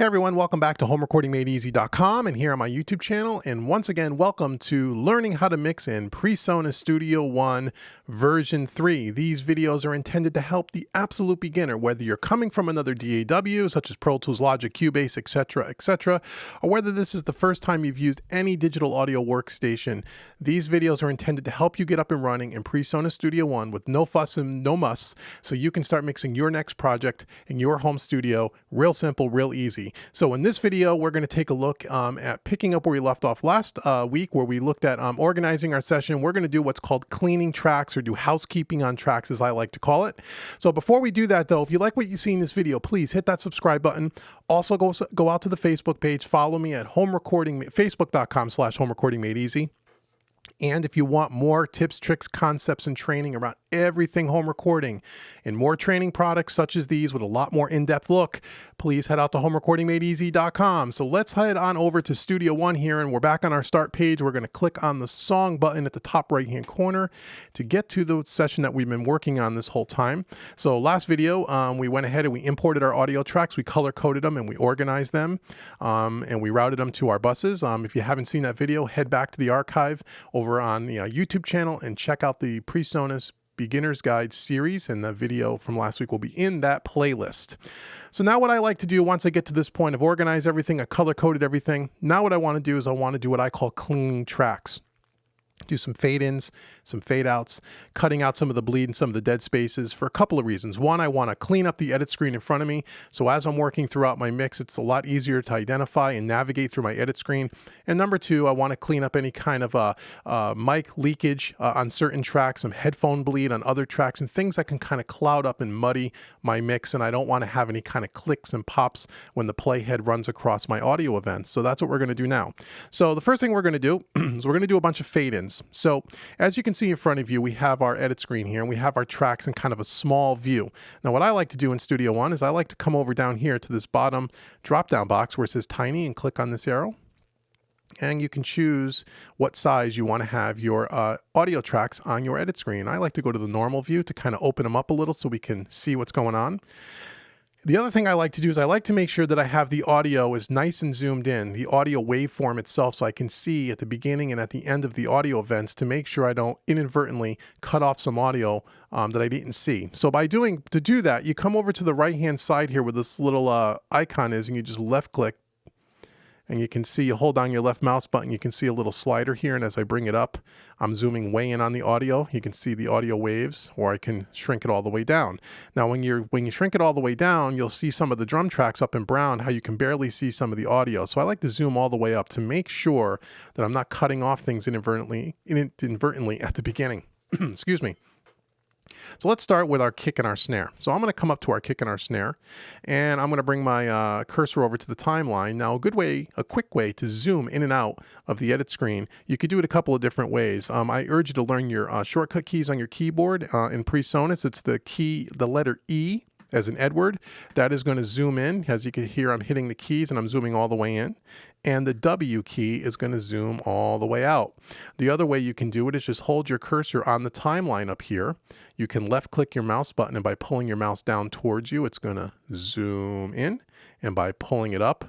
Hey everyone, welcome back to homerecordingmadeeasy.com and here on my YouTube channel. And once again, welcome to learning how to mix in Presonus Studio One version 3. These videos are intended to help the absolute beginner, whether you're coming from another DAW, such as Pro Tools, Logic, Cubase, etc., or whether this is the first time you've used any digital audio workstation. These videos are intended to help you get up and running in Presonus Studio One with no fuss and no muss, so you can start mixing your next project in your home studio real simple, real easy. So in this video, we're going to take a look at picking up where we left off last week, where we looked at organizing our session. We're going to do what's called cleaning tracks, or do housekeeping on tracks, as I like to call it. So before we do that, though, if you like what you see in this video, please hit that subscribe button. Also, go out to the Facebook page. Follow me at facebook.com/homerecordingmadeeasy. And if you want more tips, tricks, concepts, and training around everything home recording and more training products such as these with a lot more in-depth look, please head out to homerecordingmadeeasy.com. So let's head on over to Studio One here, and we're back on our start page. We're going to click on the song button at the top right-hand corner to get to the session that we've been working on this whole time. So last video, we went ahead and we imported our audio tracks, we color-coded them, and we organized them, and we routed them to our buses. If you haven't seen that video, head back to the archive over on the YouTube channel and check out the Presonus Beginner's Guide series, and the video from last week will be in that playlist. So now what I like to do once I get to this point of organize everything, I color-coded everything, now what I want to do is I want to do what I call cleaning tracks. Do some fade-ins, some fade-outs, cutting out some of the bleed and some of the dead spaces for a couple of reasons. One, I want to clean up the edit screen in front of me, so as I'm working throughout my mix, it's a lot easier to identify and navigate through my edit screen. And number two, I want to clean up any kind of mic leakage on certain tracks, some headphone bleed on other tracks, and things that can kind of cloud up and muddy my mix, and I don't want to have any kind of clicks and pops when the playhead runs across my audio events. So that's what we're going to do now. So the first thing we're going to do is we're going to do a bunch of fade-ins. So as you can see in front of you, we have our edit screen here, and we have our tracks in kind of a small view. Now what I like to do in Studio One is I like to come over down here to this bottom drop-down box where it says tiny and click on this arrow. And you can choose what size you want to have your audio tracks on your edit screen. I like to go to the normal view to kind of open them up a little so we can see what's going on. The other thing I like to do is I like to make sure that I have the audio is nice and zoomed in, the audio waveform itself, so I can see at the beginning and at the end of the audio events to make sure I don't inadvertently cut off some audio that I didn't see. So to do that, you come over to the right-hand side here where this little icon is, and you just left-click. And you can see, you hold down your left mouse button, you can see a little slider here, and as I bring it up, I'm zooming way in on the audio. You can see the audio waves, or I can shrink it all the way down. Now, when you shrink it all the way down, you'll see some of the drum tracks up in brown, how you can barely see some of the audio. So I like to zoom all the way up to make sure that I'm not cutting off things inadvertently at the beginning. Excuse me. So let's start with our kick and our snare. So I'm going to come up to our kick and our snare, and I'm going to bring my cursor over to the timeline. Now, a quick way to zoom in and out of the edit screen, you could do it a couple of different ways. I urge you to learn your shortcut keys on your keyboard. In Presonus, it's the letter E as in Edward. That is going to zoom in. As you can hear, I'm hitting the keys and I'm zooming all the way in. And the W key is going to zoom all the way out. The other way you can do it is just hold your cursor on the timeline up here. You can left click your mouse button, and by pulling your mouse down towards you, it's going to zoom in. And by pulling it up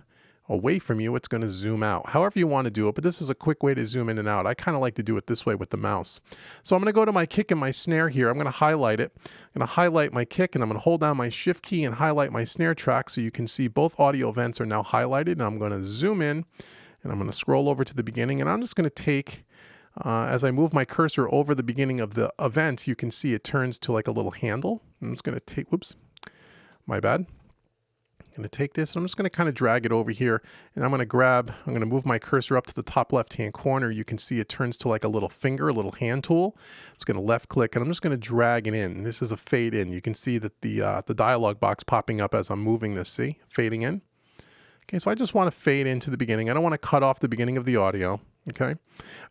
away from you, it's going to zoom out. However you want to do it, but this is a quick way to zoom in and out. I kind of like to do it this way with the mouse. So I'm going to go to my kick and my snare here. I'm going to highlight it. I'm going to highlight my kick, and I'm going to hold down my shift key and highlight my snare track so you can see both audio events are now highlighted. And I'm going to zoom in, and I'm going to scroll over to the beginning, and I'm just going to take, as I move my cursor over the beginning of the event, you can see it turns to like a little handle. I'm just going to take, whoops, my bad. I'm going to take this, and I'm just going to kind of drag it over here, and I'm going to move my cursor up to the top left-hand corner. You can see it turns to like a little finger, a little hand tool. I'm just going to left-click, and I'm just going to drag it in. This is a fade in. You can see that the dialog box popping up as I'm moving this, see? Fading in. Okay, so I just want to fade into the beginning. I don't want to cut off the beginning of the audio. Okay,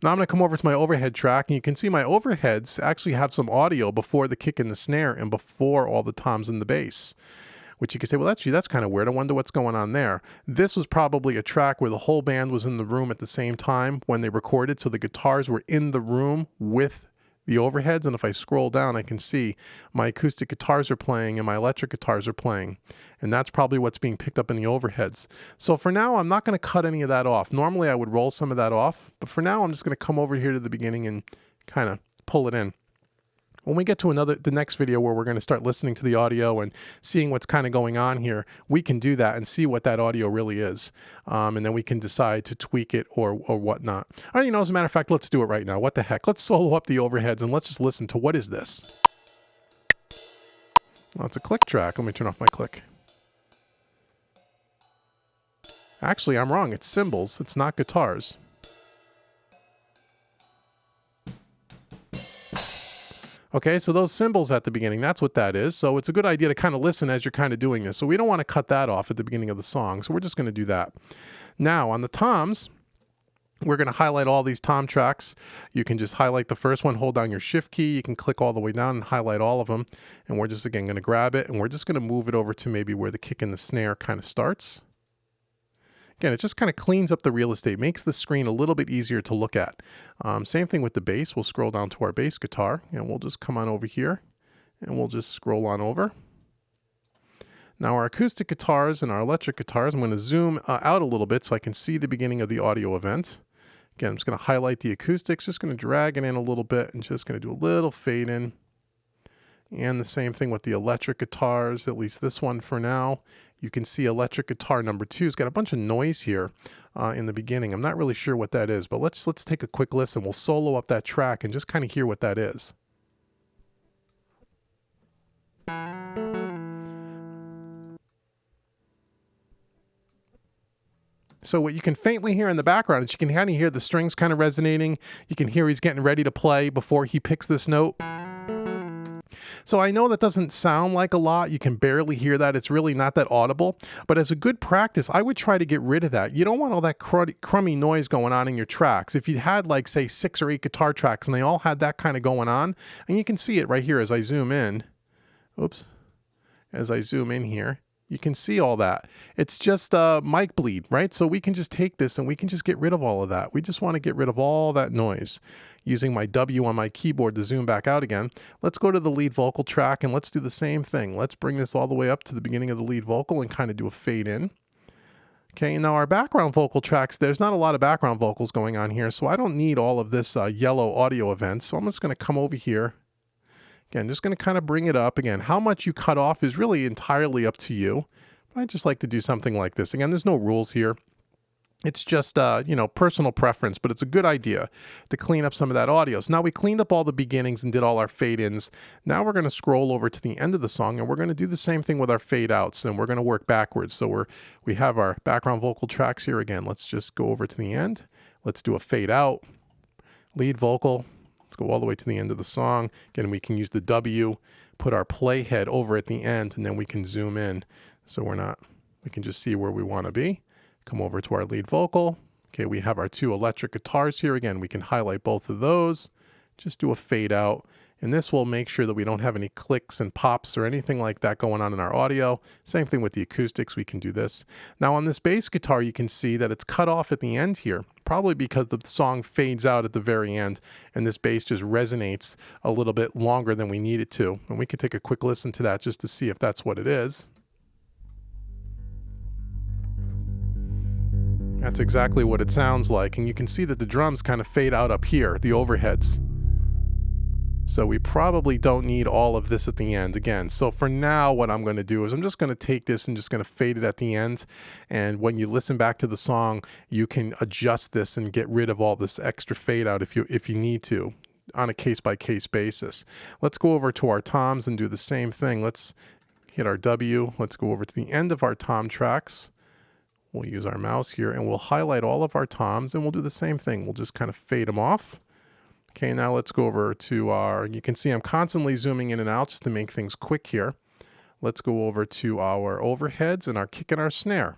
now I'm going to come over to my overhead track, and you can see my overheads actually have some audio before the kick and the snare and before all the toms and the bass. Which you could say, well, that's kind of weird. I wonder what's going on there. This was probably a track where the whole band was in the room at the same time when they recorded, so the guitars were in the room with the overheads, and if I scroll down, I can see my acoustic guitars are playing and my electric guitars are playing. And that's probably what's being picked up in the overheads. So for now, I'm not going to cut any of that off. Normally, I would roll some of that off, but for now, I'm just going to come over here to the beginning and kind of pull it in. When we get to the next video where we're going to start listening to the audio and seeing what's kind of going on here, we can do that and see what that audio really is. And then we can decide to tweak it or whatnot. All right, as a matter of fact, let's do it right now. What the heck? Let's solo up the overheads and let's just listen to what is this? Well, it's a click track. Let me turn off my click. Actually, I'm wrong. It's cymbals. It's not guitars. Okay, so those cymbals at the beginning, that's what that is. So it's a good idea to kind of listen as you're kind of doing this. So we don't want to cut that off at the beginning of the song. So we're just going to do that. Now on the toms, we're going to highlight all these tom tracks. You can just highlight the first one, hold down your shift key. You can click all the way down and highlight all of them. And we're just, again, going to grab it and we're just going to move it over to maybe where the kick and the snare kind of starts. Again, it just kind of cleans up the real estate, makes the screen a little bit easier to look at. Same thing with the bass. We'll scroll down to our bass guitar, and we'll just come on over here, and we'll just scroll on over. Now our acoustic guitars and our electric guitars, I'm going to zoom out a little bit so I can see the beginning of the audio event. Again, I'm just going to highlight the acoustics, just going to drag it in a little bit, and just going to do a little fade in. And the same thing with the electric guitars, at least this one for now. You can see electric guitar number 2 has got a bunch of noise here in the beginning. I'm not really sure what that is, but let's take a quick listen. We'll solo up that track and just kind of hear what that is. So what you can faintly hear in the background is you can kind of hear the strings kind of resonating. You can hear he's getting ready to play before he picks this note. So I know that doesn't sound like a lot. You can barely hear that. It's really not that audible. But as a good practice, I would try to get rid of that. You don't want all that crummy noise going on in your tracks. If you had like, say, 6 or 8 guitar tracks and they all had that kind of going on, and you can see it right here as I zoom in. Oops. As I zoom in here, you can see all that. It's just mic bleed, right? So we can just take this and we can just get rid of all of that. We just want to get rid of all that noise. Using my W on my keyboard to zoom back out again. Let's go to the lead vocal track and let's do the same thing. Let's bring this all the way up to the beginning of the lead vocal and kind of do a fade in. Okay, now our background vocal tracks, there's not a lot of background vocals going on here, so I don't need all of this yellow audio event. So I'm just going to come over here. Again, just going to kind of bring it up. Again, how much you cut off is really entirely up to you. But I just like to do something like this. Again, there's no rules here. It's just, personal preference, but it's a good idea to clean up some of that audio. So now we cleaned up all the beginnings and did all our fade-ins. Now we're going to scroll over to the end of the song, and we're going to do the same thing with our fade-outs, and we're going to work backwards. So we have our background vocal tracks here again. Let's just go over to the end. Let's do a fade-out, lead vocal. Let's go all the way to the end of the song. Again, we can use the W, put our playhead over at the end, and then we can zoom in. So we can just see where we want to be. Come over to our lead vocal. Okay, we have our 2 electric guitars here. Again, we can highlight both of those. Just do a fade out. And this will make sure that we don't have any clicks and pops or anything like that going on in our audio. Same thing with the acoustics. We can do this. Now on this bass guitar, you can see that it's cut off at the end here, probably because the song fades out at the very end and this bass just resonates a little bit longer than we need it to. And we can take a quick listen to that just to see if that's what it is. That's exactly what it sounds like, and you can see that the drums kind of fade out up here, the overheads. So we probably don't need all of this at the end again. So for now, what I'm going to do is I'm just going to take this and just going to fade it at the end. And when you listen back to the song, you can adjust this and get rid of all this extra fade out if you need to on a case-by-case basis. Let's go over to our toms and do the same thing. Let's hit our W. Let's go over to the end of our tom tracks. We'll use our mouse here and we'll highlight all of our toms and we'll do the same thing. We'll just kind of fade them off. Okay, now let's go over to you can see I'm constantly zooming in and out just to make things quick here. Let's go over to our overheads and our kick and our snare.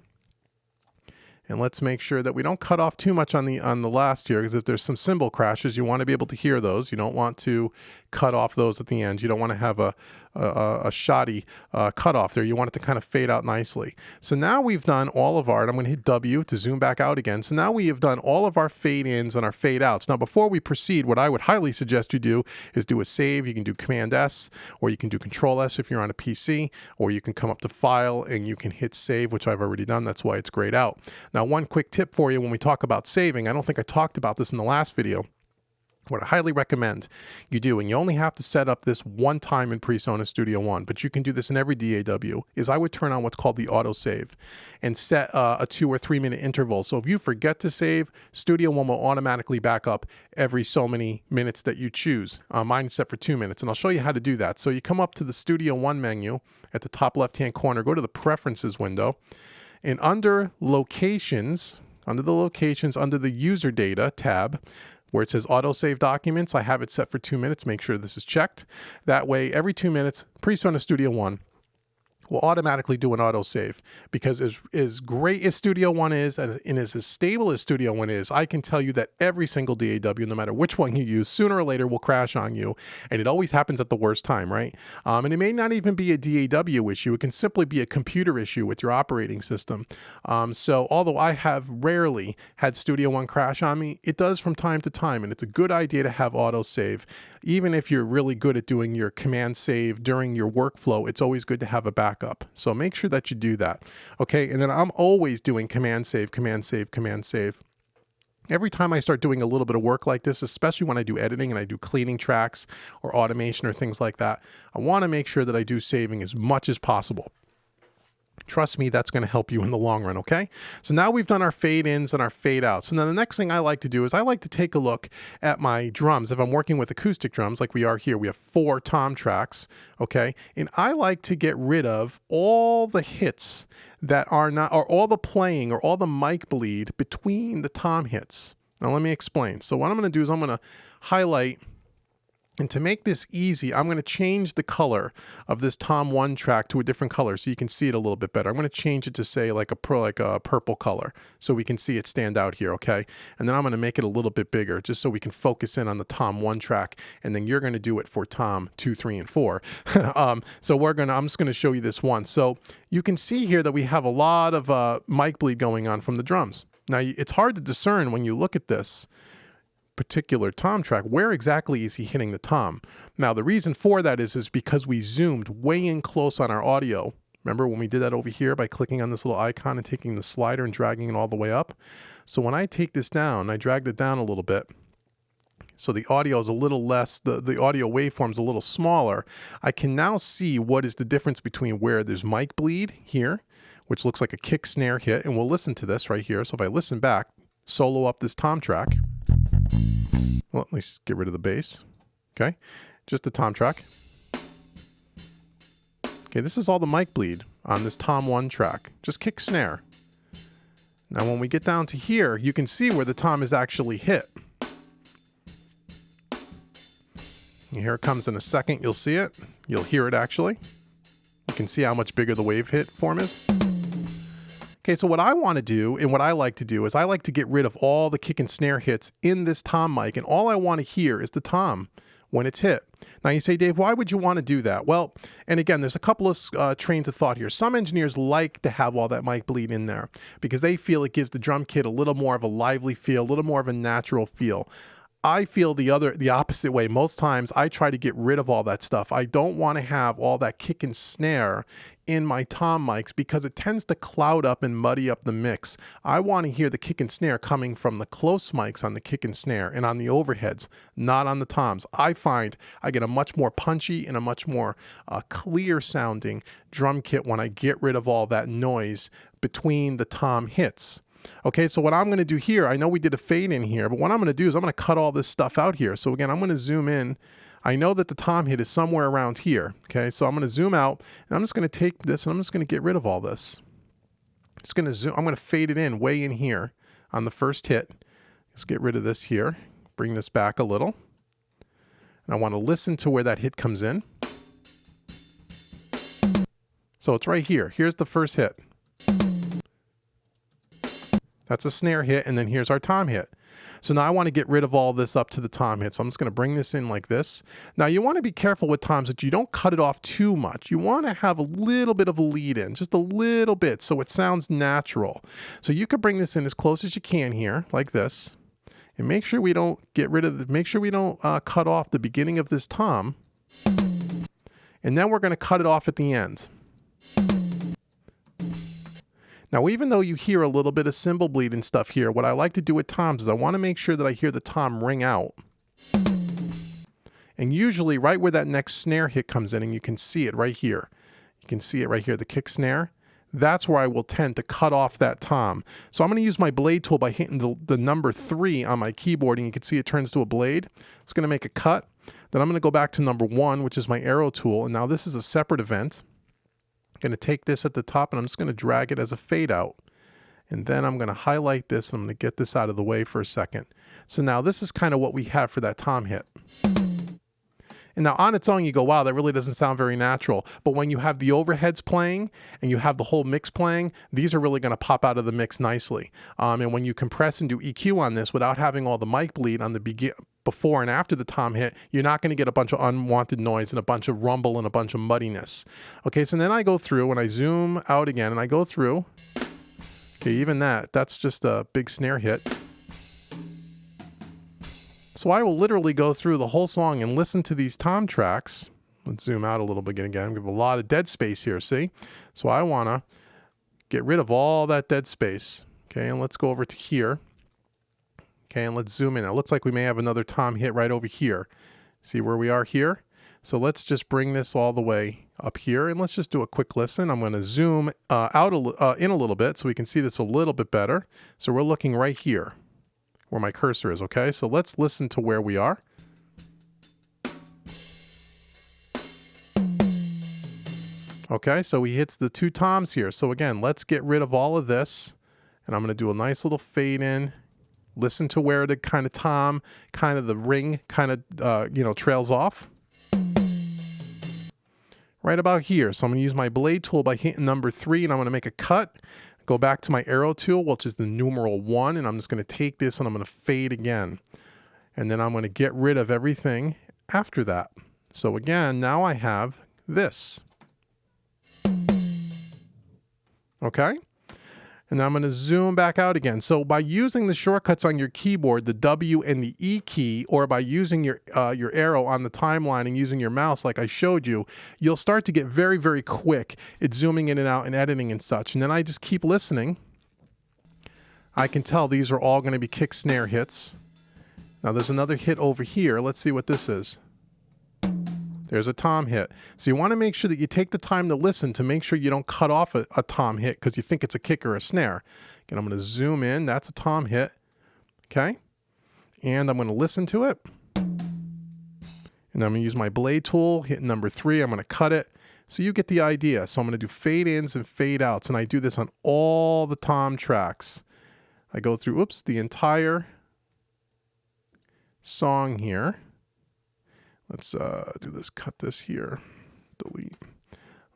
And let's make sure that we don't cut off too much on the last here, because if there's some cymbal crashes, you want to be able to hear those. You don't want to cut off those at the end. You don't want to have a a shoddy cutoff there. You want it to kind of fade out nicely. So now we've done all of our, and I'm going to hit W to zoom back out again. So now we have done all of our fade ins and our fade outs. Now before we proceed, what I would highly suggest you do is do a save. You can do Command S, or you can do Control S if you're on a PC, or you can come up to File and you can hit Save, which I've already done. That's why it's grayed out. Now one quick tip for you when we talk about saving, I don't think I talked about this in the last video. What I highly recommend you do, and you only have to set up this one time in Presonus Studio One, but you can do this in every DAW, is I would turn on what's called the autosave and set a 2 or 3 minute interval. So if you forget to save, Studio One will automatically back up every so many minutes that you choose. Mine is set for 2 minutes, and I'll show you how to do that. So you come up to the Studio One menu at the top left-hand corner, go to the Preferences window, and under Locations, under the User Data tab, where it says Autosave Documents, I have it set for 2 minutes. Make sure this is checked. That way, every 2 minutes, Presonus Studio One will automatically do an autosave, because as great as Studio One is and as stable as Studio One is, I can tell you that every single DAW, no matter which one you use, sooner or later will crash on you, and it always happens at the worst time, right? And it may not even be a DAW issue. It can simply be a computer issue with your operating system. So although I have rarely had Studio One crash on me, it does from time to time, and it's a good idea to have autosave. Even if you're really good at doing your command save during your workflow, it's always good to have a backup. So make sure that you do that. Okay, and then I'm always doing command save, command save, command save. Every time I start doing a little bit of work like this, especially when I do editing and I do cleaning tracks or automation or things like that, I want to make sure that I do saving as much as possible. Trust me, that's going to help you in the long run, okay? So now we've done our fade ins and our fade outs. And then the next thing I like to do is I like to take a look at my drums. If I'm working with acoustic drums like we are here, we have 4 tom tracks, okay? And I like to get rid of all the hits that are not, or all the playing or all the mic bleed between the tom hits. Now let me explain. So what I'm going to do is I'm going to highlight. And to make this easy, I'm going to change the color of this Tom 1 track to a different color so you can see it a little bit better. I'm going to change it to say like a purple color so we can see it stand out here, okay? And then I'm going to make it a little bit bigger just so we can focus in on the Tom 1 track, and then you're going to do it for Tom 2, 3, and 4. So I'm just going to show you this one. So you can see here that we have a lot of mic bleed going on from the drums. Now, it's hard to discern when you look at this particular tom track, where exactly is he hitting the tom? Now, the reason for that is because we zoomed way in close on our audio. Remember when we did that over here by clicking on this little icon and taking the slider and dragging it all the way up? So when I take this down, I dragged it down a little bit, so the audio is a little less, the audio waveform's a little smaller. I can now see what is the difference between where there's mic bleed here, which looks like a kick snare hit, and we'll listen to this right here. So if I listen back, solo up this tom track. Well, at least get rid of the bass. Okay, just the tom track. Okay, this is all the mic bleed on this Tom 1 track. Just kick snare. Now when we get down to here, you can see where the tom is actually hit. And here it comes in a second. You'll see it. You'll hear it actually. You can see how much bigger the wave hit form is. Okay, so what I want to do and what I like to do is I like to get rid of all the kick and snare hits in this tom mic, and all I want to hear is the tom when it's hit. Now you say, Dave, why would you want to do that? Well, and again, there's a couple of trains of thought here. Some engineers like to have all that mic bleed in there because they feel it gives the drum kit a little more of a lively feel, a little more of a natural feel. I feel the opposite way. Most times I try to get rid of all that stuff. I don't want to have all that kick and snare in my tom mics because it tends to cloud up and muddy up the mix. I want to hear the kick and snare coming from the close mics on the kick and snare and on the overheads, not on the toms. I find I get a much more punchy and a much more clear sounding drum kit when I get rid of all that noise between the tom hits. Okay, so what I'm going to do here, I know we did a fade in here, but what I'm going to do is I'm going to cut all this stuff out here. So again, I'm going to zoom in. I know that the tom hit is somewhere around here. Okay, so I'm going to zoom out, and I'm just going to take this, and I'm just going to get rid of all this. Just going to zoom. I'm going to fade it in way in here on the first hit. Let's get rid of this here. Bring this back a little. And I want to listen to where that hit comes in. So it's right here. Here's the first hit. That's a snare hit, and then here's our tom hit. So now I want to get rid of all this up to the tom hit. So I'm just going to bring this in like this. Now you want to be careful with toms that you don't cut it off too much. You want to have a little bit of a lead in, just a little bit, so it sounds natural. So you could bring this in as close as you can here, like this. And make sure we don't cut off the beginning of this tom. And then we're going to cut it off at the end. Now, even though you hear a little bit of cymbal bleed and stuff here, what I like to do with toms is I want to make sure that I hear the tom ring out. And usually right where that next snare hit comes in, and you can see it right here. You can see it right here, the kick snare. That's where I will tend to cut off that tom. So I'm going to use my blade tool by hitting the number 3 on my keyboard, and you can see it turns to a blade. It's going to make a cut. Then I'm going to go back to number 1, which is my arrow tool. And now this is a separate event. I'm going to take this at the top and I'm just going to drag it as a fade out. And then I'm going to highlight this and I'm going to get this out of the way for a second. So now this is kind of what we have for that tom hit. And now on its own, you go, wow, that really doesn't sound very natural. But when you have the overheads playing and you have the whole mix playing, these are really going to pop out of the mix nicely. And when you compress and do EQ on this without having all the mic bleed on the before and after the tom hit, you're not going to get a bunch of unwanted noise and a bunch of rumble and a bunch of muddiness. Okay, so then I go through and I zoom out again and I go through. Okay, even that's just a big snare hit. So I will literally go through the whole song and listen to these tom tracks. Let's zoom out a little bit again. We have a lot of dead space here, see? So I want to get rid of all that dead space. Okay, and let's go over to here. Okay, and let's zoom in. It looks like we may have another tom hit right over here. See where we are here? So let's just bring this all the way up here and let's just do a quick listen. I'm going to zoom in a little bit so we can see this a little bit better. So we're looking right here where my cursor is, okay? So let's listen to where we are. Okay, so he hits the 2 toms here. So again, let's get rid of all of this and I'm going to do a nice little fade in. Listen to where the kind of tom, kind of the ring kind of, trails off. Right about here. So I'm going to use my blade tool by hitting number 3 and I'm going to make a cut. Go back to my arrow tool, which is the numeral 1, and I'm just going to take this and I'm going to fade again. And then I'm going to get rid of everything after that. So again, now I have this. Okay? And I'm going to zoom back out again. So by using the shortcuts on your keyboard, the W and the E key, or by using your arrow on the timeline and using your mouse like I showed you, you'll start to get very, very quick at zooming in and out and editing and such. And then I just keep listening. I can tell these are all going to be kick snare hits. Now there's another hit over here. Let's see what this is. There's a tom hit. So you want to make sure that you take the time to listen to make sure you don't cut off a tom hit because you think it's a kick or a snare. Again, I'm going to zoom in. That's a tom hit. Okay. And I'm going to listen to it. And I'm going to use my blade tool, hit number 3. I'm going to cut it. So you get the idea. So I'm going to do fade ins and fade outs. And I do this on all the tom tracks. I go through, the entire song here. Let's do this, cut this here, delete.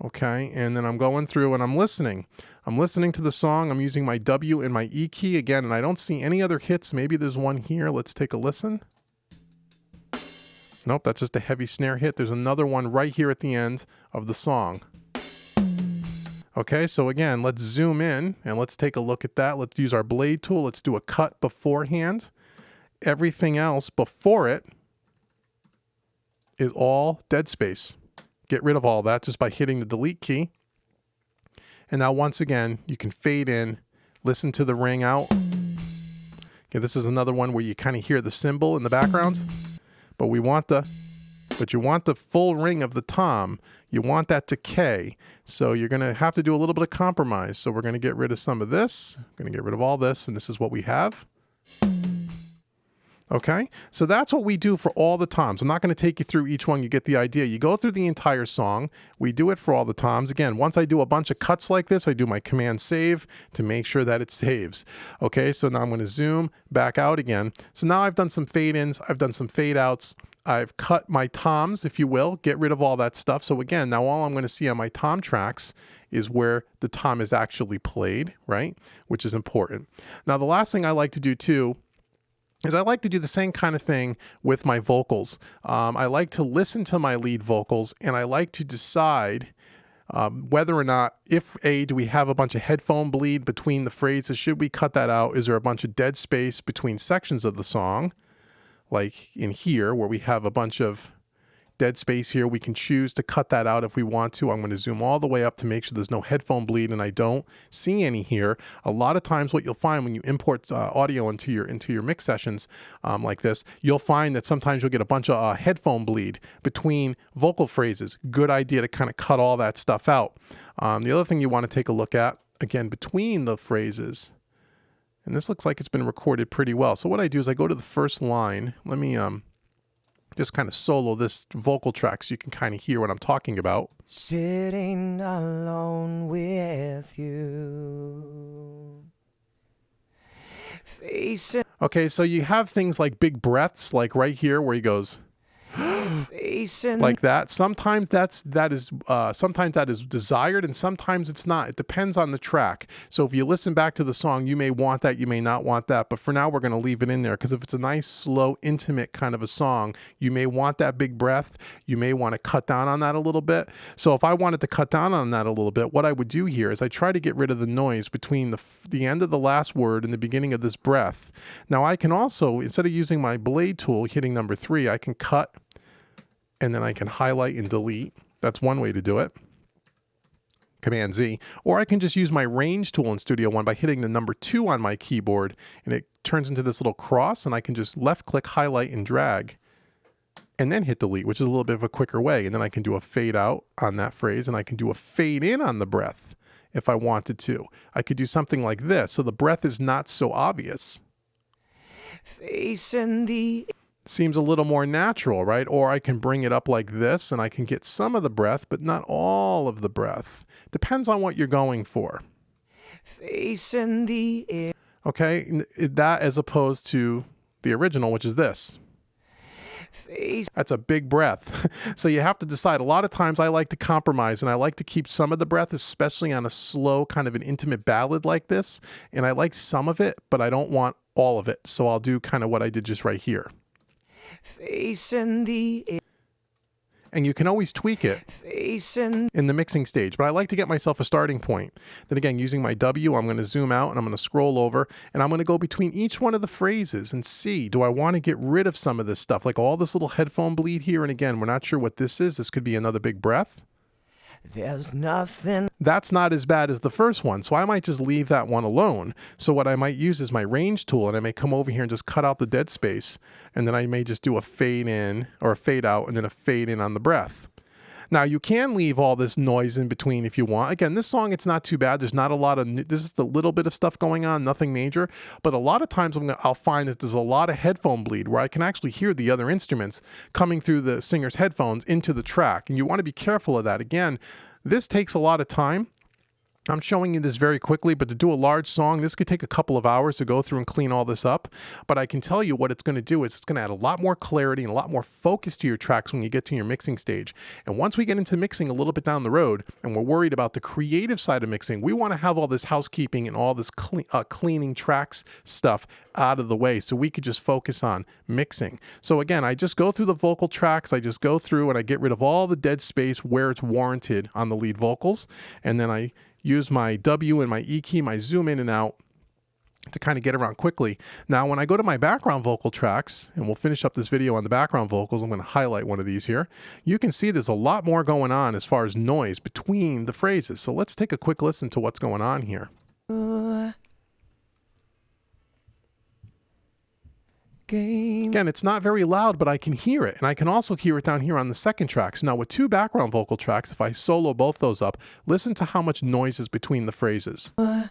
Okay, and then I'm going through and I'm listening. I'm listening to the song. I'm using my W and my E key again, and I don't see any other hits. Maybe there's one here. Let's take a listen. Nope, that's just a heavy snare hit. There's another one right here at the end of the song. Okay, so again, let's zoom in and let's take a look at that. Let's use our blade tool. Let's do a cut beforehand. Everything else before it is all dead space. Get rid of all that just by hitting the delete key. And now once again, you can fade in, listen to the ring out. Okay, this is another one where you kind of hear the cymbal in the background, but you want the full ring of the tom. You want that to K. So you're going to have to do a little bit of compromise. So we're going to get rid of some of this. We're going to get rid of all this, and this is what we have. Okay, so that's what we do for all the toms. I'm not going to take you through each one. You get the idea. You go through the entire song. We do it for all the toms. Again, once I do a bunch of cuts like this, I do my command save to make sure that it saves. Okay, so now I'm going to zoom back out again. So now I've done some fade ins. I've done some fade outs. I've cut my toms, if you will, get rid of all that stuff. So again, now all I'm going to see on my tom tracks is where the tom is actually played, right? Which is important. Now, the last thing I like to do too is I like to do the same kind of thing with my vocals. I like to listen to my lead vocals, and I like to decide whether or not, if do we have a bunch of headphone bleed between the phrases? Should we cut that out? Is there a bunch of dead space between sections of the song? Like in here, where we have a bunch of dead space here, we can choose to cut that out if we want to. I'm going to zoom all the way up to make sure there's no headphone bleed, and I don't see any here. A lot of times what you'll find when you import audio into your mix sessions like this, you'll find that sometimes you'll get a bunch of headphone bleed between vocal phrases. Good idea to kind of cut all that stuff out. The other thing you want to take a look at, again, between the phrases, and this looks like it's been recorded pretty well. So what I do is I go to the first line. Let me just kind of solo this vocal track so you can kind of hear what I'm talking about. Sitting alone with you. Facing. Okay, so you have things like big breaths, like right here where he goes like that. Sometimes that is desired, and sometimes it's not. It depends on the track. So if you listen back to the song, you may want that, you may not want that. But for now, we're going to leave it in there, because if it's a nice, slow, intimate kind of a song, you may want that big breath. You may want to cut down on that a little bit. So if I wanted to cut down on that a little bit, what I would do here is I try to get rid of the noise between the end of the last word and the beginning of this breath. Now I can also, instead of using my blade tool, hitting number 3, I can cut, and then I can highlight and delete. That's one way to do it. Command Z. Or I can just use my range tool in Studio One by hitting the number 2 on my keyboard, and it turns into this little cross, and I can just left click, highlight, and drag, and then hit delete, which is a little bit of a quicker way. And then I can do a fade out on that phrase, and I can do a fade in on the breath if I wanted to. I could do something like this, so the breath is not so obvious. Facing the... Seems a little more natural, right? Or I can bring it up like this, and I can get some of the breath, but not all of the breath. Depends on what you're going for. Facing the air. Okay, that as opposed to the original, which is this. That's a big breath. So you have to decide. A lot of times I like to compromise, and I like to keep some of the breath, especially on a slow kind of an intimate ballad like this. And I like some of it, but I don't want all of it. So I'll do kind of what I did just right here. Facing the air. And you can always tweak it in the mixing stage, but I like to get myself a starting point. Then again, using my W, I'm going to zoom out, and I'm going to scroll over, and I'm going to go between each one of the phrases and see, do I want to get rid of some of this stuff, like all this little headphone bleed here? And again, we're not sure what this is. This could be another big breath. There's nothing. That's not as bad as the first one, so I might just leave that one alone. So what I might use is my range tool, and I may come over here and just cut out the dead space, and then I may just do a fade in or a fade out and then a fade in on the breath. Now you can leave all this noise in between if you want. Again, this song, it's not too bad. There's not a lot of, this is a little bit of stuff going on, nothing major, but a lot of times I'll find that there's a lot of headphone bleed where I can actually hear the other instruments coming through the singer's headphones into the track. And you want to be careful of that. Again, this takes a lot of time. I'm showing you this very quickly, but to do a large song, this could take a couple of hours to go through and clean all this up. But I can tell you what it's going to do is it's going to add a lot more clarity and a lot more focus to your tracks when you get to your mixing stage. And once we get into mixing a little bit down the road, and we're worried about the creative side of mixing, we want to have all this housekeeping and all this cleaning tracks stuff out of the way so we could just focus on mixing. So again, I just go through the vocal tracks, I just go through and I get rid of all the dead space where it's warranted on the lead vocals, and then I use my W and my E key, my zoom in and out to kind of get around quickly. Now, when I go to my background vocal tracks, and we'll finish up this video on the background vocals, I'm going to highlight one of these here. You can see there's a lot more going on as far as noise between the phrases. So let's take a quick listen to what's going on here. Again, it's not very loud, but I can hear it. And I can also hear it down here on the second tracks. Now, with 2 background vocal tracks, if I solo both those up, listen to how much noise is between the phrases. You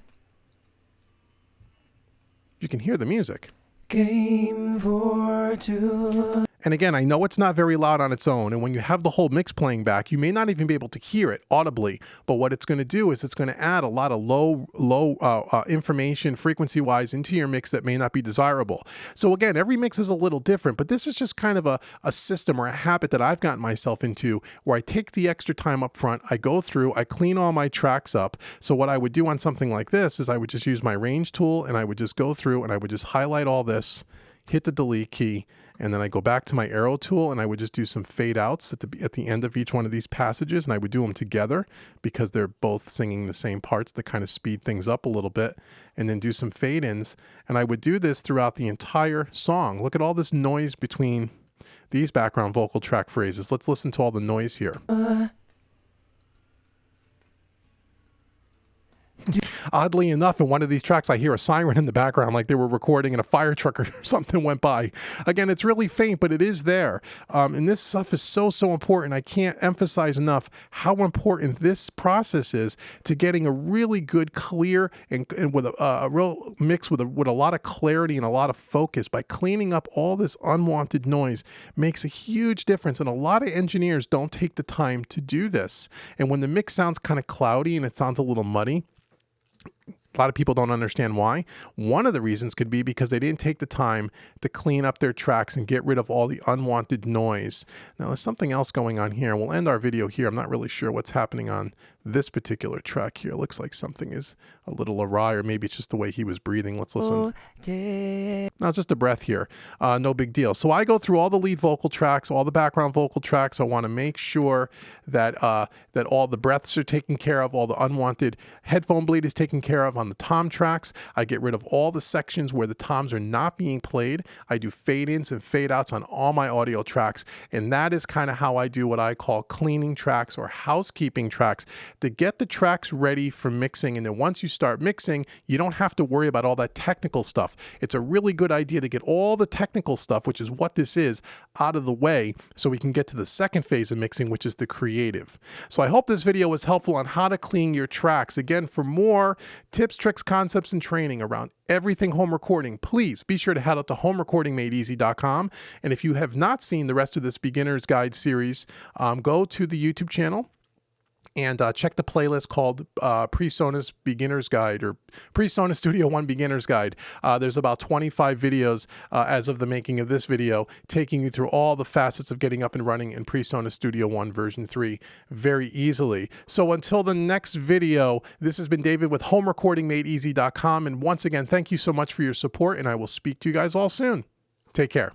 can hear the music. Game for two. And again, I know it's not very loud on its own, and when you have the whole mix playing back, you may not even be able to hear it audibly, but what it's going to do is it's going to add a lot of low information frequency-wise into your mix that may not be desirable. So again, every mix is a little different, but this is just kind of a system or a habit that I've gotten myself into where I take the extra time up front, I go through, I clean all my tracks up. So what I would do on something like this is I would just use my range tool, and I would just go through and I would just highlight all this hit the delete key, and then I go back to my arrow tool and I would just do some fade outs at the end of each one of these passages, and I would do them together because they're both singing the same parts that kind of speed things up a little bit, and then do some fade ins. And I would do this throughout the entire song. Look at all this noise between these background vocal track phrases. Let's listen to all the noise here. Oddly enough, in one of these tracks, I hear a siren in the background, like they were recording and a fire truck or something went by. Again, it's really faint, but it is there. And this stuff is so important. I can't emphasize enough how important this process is to getting a really good, clear, and with a real mix with a lot of clarity and a lot of focus. By cleaning up all this unwanted noise makes a huge difference. And a lot of engineers don't take the time to do this. And when the mix sounds kind of cloudy and it sounds a little muddy, a lot of people don't understand why. One of the reasons could be because they didn't take the time to clean up their tracks and get rid of all the unwanted noise. Now, there's something else going on here. We'll end our video here. I'm not really sure what's happening on this particular track here. It looks like something is a little awry, or maybe it's just the way he was breathing. Let's listen. Now, just a breath here. No big deal. So I go through all the lead vocal tracks, all the background vocal tracks. I want to make sure that that all the breaths are taken care of, all the unwanted headphone bleed is taken care of on the tom tracks. I get rid of all the sections where the toms are not being played. I do fade ins and fade outs on all my audio tracks. And that is kind of how I do what I call cleaning tracks or housekeeping tracks, to get the tracks ready for mixing. And then once you start mixing, you don't have to worry about all that technical stuff. It's a really good idea to get all the technical stuff, which is what this is, out of the way so we can get to the second phase of mixing, which is the creative. So I hope this video was helpful on how to clean your tracks. Again, for more tips, tricks, concepts, and training around everything home recording, please be sure to head out to homerecordingmadeeasy.com. And if you have not seen the rest of this beginner's guide series, go to the YouTube channel and check the playlist called Presonus Beginner's Guide, or Presonus Studio One Beginner's Guide. There's about 25 videos as of the making of this video, taking you through all the facets of getting up and running in Presonus Studio One version 3 very easily. So until the next video, this has been David with homerecordingmadeeasy.com. And once again, thank you so much for your support, and I will speak to you guys all soon. Take care.